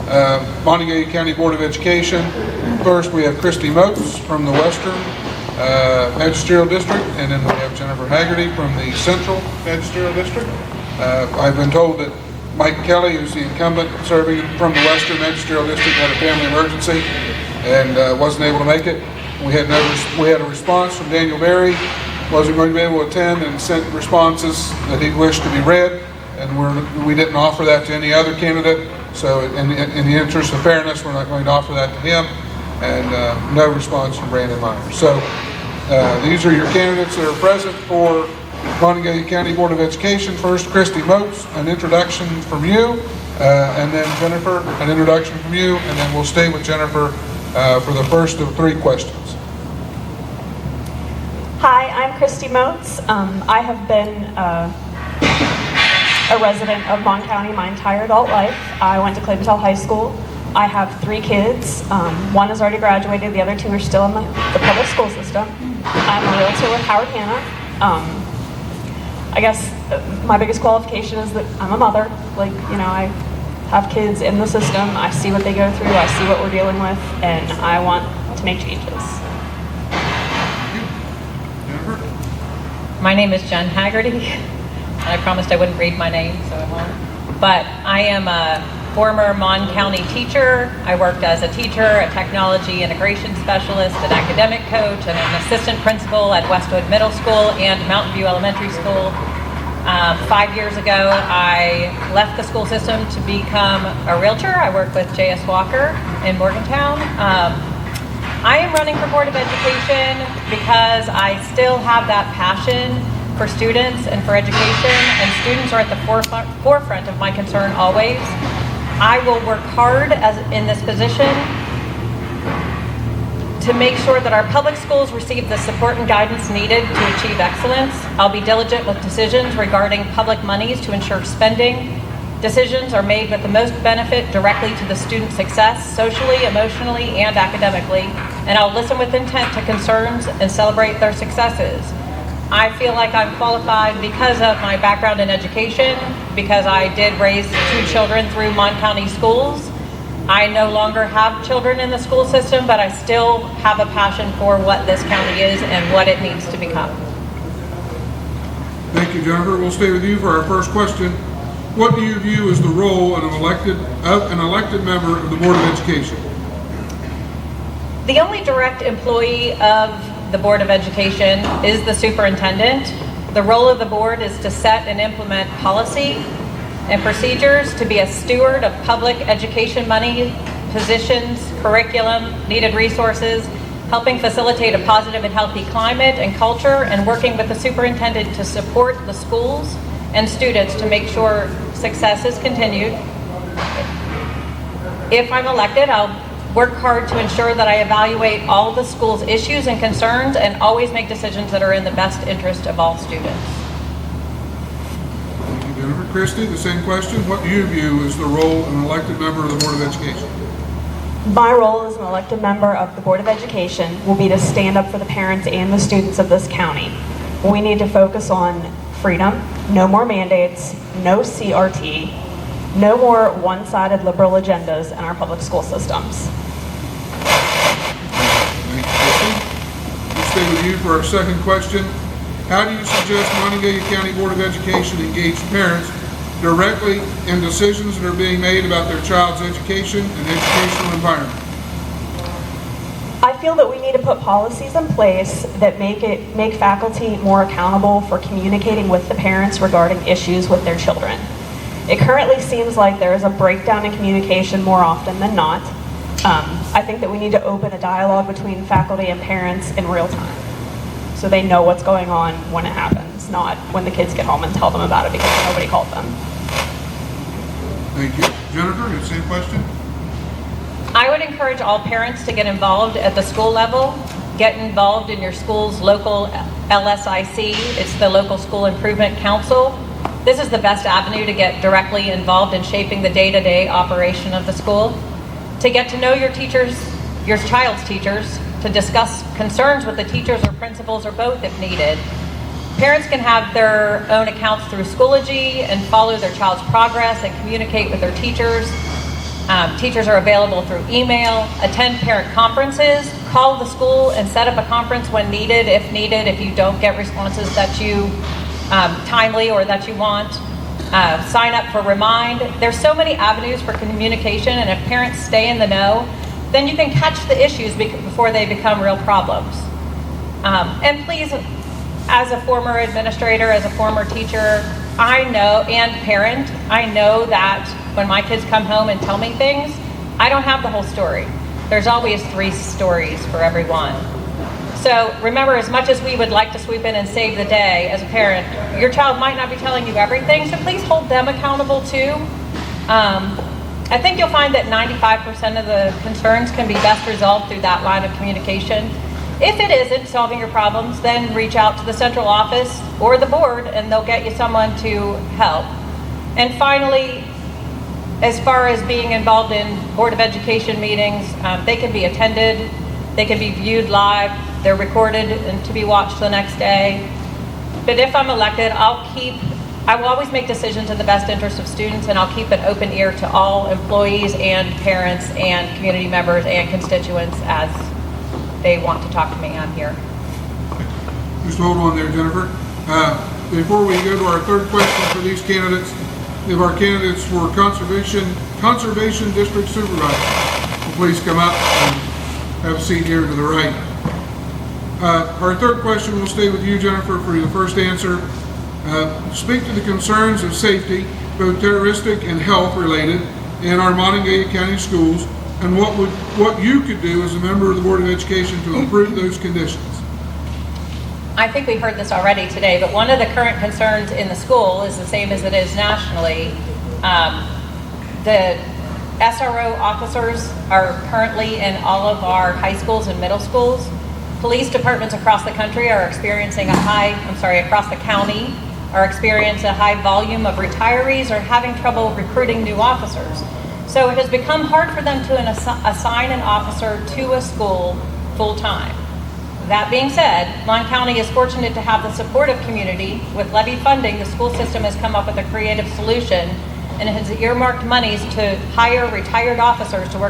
Monongalia County Board of Education. First, we have Christy Moats from the Western Magisterial District, and then we have Jennifer Haggerty from the Central Magisterial District. I've been told that Mike Kelly, who's the incumbent serving from the Western Magisterial District, had a family emergency and wasn't able to make it. We had a response from Daniel Berry, wasn't going to be able to attend, and sent responses that he wished to be read, and we didn't offer that to any other candidate. So in the interest of fairness, we're not going to offer that to him, and no response from Brandon Meyer. So these are your candidates that are present for Monongalia County Board of Education. First, Christy Moats, an introduction from you, and then Jennifer, an introduction from you, and then we'll stay with Jennifer for the first of 3 questions. Hi, I'm Christy Moats. I have been a resident of Mon County my entire adult life. I went to Clay Patel High School. I have 3 kids. One has already graduated, the other 2 are still in the public school system. I'm a realtor with Howard Hanna. I guess my biggest qualification is that I'm a mother. I have kids in the system. I see what they go through. I see what we're dealing with, and I want to make changes. My name is Jen Haggerty, and I promised I wouldn't read my name, so I won't. But I am a former Mon County teacher. I worked as a teacher, a technology integration specialist, an academic coach, and an assistant principal at Westwood Middle School and Mountain View Elementary School. 5 years ago, I left the school system to become a realtor. I work with J.S. Walker in Morgantown. I am running for Board of Education because I still have that passion for students and for education, and students are at the forefront of my concern always. I will work hard in this position to make sure that our public schools receive the support and guidance needed to achieve excellence. I'll be diligent with decisions regarding public monies to ensure spending decisions are made with the most benefit directly to the student's success, socially, emotionally, and academically. And I'll listen with intent to concerns and celebrate their successes. I feel like I'm qualified because of my background in education, because I did raise 2 children through Mon County schools. I no longer have children in the school system, but I still have a passion for what this county is and what it needs to become. Thank you, Jennifer. We'll stay with you for our first question. What do you view as the role of an elected member of the Board of Education? The only direct employee of the Board of Education is the superintendent. The role of the board is to set and implement policy and procedures, to be a steward of public education money, positions, curriculum, needed resources, helping facilitate a positive and healthy climate and culture, and working with the superintendent to support the schools and students to make sure success is continued. If I'm elected, I'll work hard to ensure that I evaluate all the school's issues and concerns and always make decisions that are in the best interest of all students. Jennifer. Christy, the same question. What do you view as the role of an elected member of the Board of Education? My role as an elected member of the Board of Education will be to stand up for the parents and the students of this county. We need to focus on freedom, no more mandates, no CRT, no more one-sided liberal agendas in our public school systems. Thank you, Christy. We'll stay with you for our second question. How do you suggest Monongalia County Board of Education engage parents directly in decisions that are being made about their child's education and educational environment? I feel that we need to put policies in place that make faculty more accountable for communicating with the parents regarding issues with their children. It currently seems like there is a breakdown in communication more often than not. I think that we need to open a dialogue between faculty and parents in real time, so they know what's going on when it happens, not when the kids get home and tell them about it because nobody called them. Thank you. Jennifer, the same question? I would encourage all parents to get involved at the school level. Get involved in your school's local LSIC. It's the Local School Improvement Council. This is the best avenue to get directly involved in shaping the day-to-day operation of the school. To get to know your teachers, your child's teachers, to discuss concerns with the teachers or principals or both if needed. Parents can have their own accounts through Schoology and follow their child's progress and communicate with their teachers. Teachers are available through email, attend parent conferences, call the school and set up a conference when needed, if you don't get responses that you timely or that you want. Sign up for Remind. There's so many avenues for communication, and if parents stay in the know, then you can catch the issues before they become real problems. And please, as a former administrator, as a former teacher, I know, and parent, I know that when my kids come home and tell me things, I don't have the whole story. There's always 3 stories for everyone. So remember, as much as we would like to sweep in and save the day, as a parent, your child might not be telling you everything, so please hold them accountable too. I think you'll find that 95% of the concerns can be best resolved through that line of communication. If it isn't solving your problems, then reach out to the central office or the board and they'll get you someone to help. And finally, as far as being involved in Board of Education meetings, they can be attended, they can be viewed live, they're recorded and to be watched the next day. But if I'm elected, I will always make decisions in the best interest of students, and I'll keep an open ear to all employees and parents and community members and constituents as they want to talk to me. I'm here. Just hold on there, Jennifer. Before we go to our third question for these candidates, if our candidates for Conservation District Supervisor will please come up and have a seat here to the right. Our third question will stay with you, Jennifer, for your first answer. Speak to the concerns of safety, both terroristic and health related, in our Monongalia County schools, and what you could do as a member of the Board of Education to improve those conditions. I think we heard this already today, but one of the current concerns in the school is the same as it is nationally. The SRO officers are currently in all of our high schools and middle schools. Police departments across the country are experiencing across the county are experiencing a high volume of retirees or having trouble recruiting new officers. So it has become hard for them to assign an officer to a school full-time. That being said, Mon County is fortunate to have the support of community. With levy funding, the school system has come up with a creative solution and has earmarked monies to hire retired officers to work